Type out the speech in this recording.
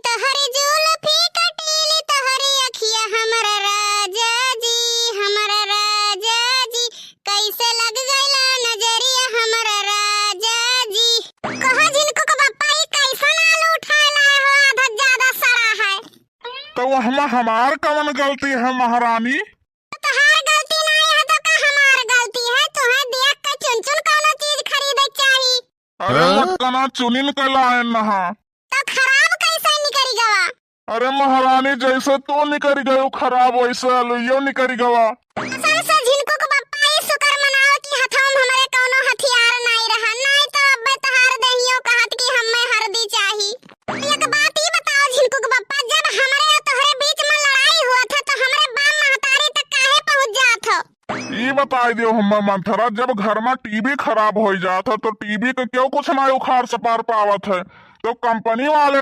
तहरी जुल्फी कटीली तहरी अखिया हमरा राजा जी कैसे लग गइला नजरिया हमरा राजा जी। कहा जिनको को पप्पा ई कैसन आलू उठाला है हो आधा ज्यादा सड़ा है। तो वहमा हमार कौन गलती है महारानी? तहार गलती नहीं है तो का हमार गलती है। तुम्हें देख के चुन चुन कोनो चीज खरीदे चाहिए। अरे मटकना चुनिन के लाए नहा। तो खराब कैसे निकली गवा? अरे महारानी जैसे तो निकल गयो खराब वैसे अलुइयो निकल गवा। असल से जिनको को पप्पा ई शुक्र मनाओ कि हथवा में हमारे कोनो हथियार नहीं रहा, नहीं तो अब तहार दहियो कहत कि हमें हरदी चाही। एक बात ही बताओ जिनको को पप्पा, जब हमारे और तोहरे बीच में लड़ाई हुआ था तो हमारे बाप महतारी तक काहे पहुंच जात हो? ये बताई दियो हम्मा मंथरा, जब घर में टीवी खराब हो जाता तो टीवी के क्यों कुछ ना उखाड़ सपार पावत है? तो कंपनी वाले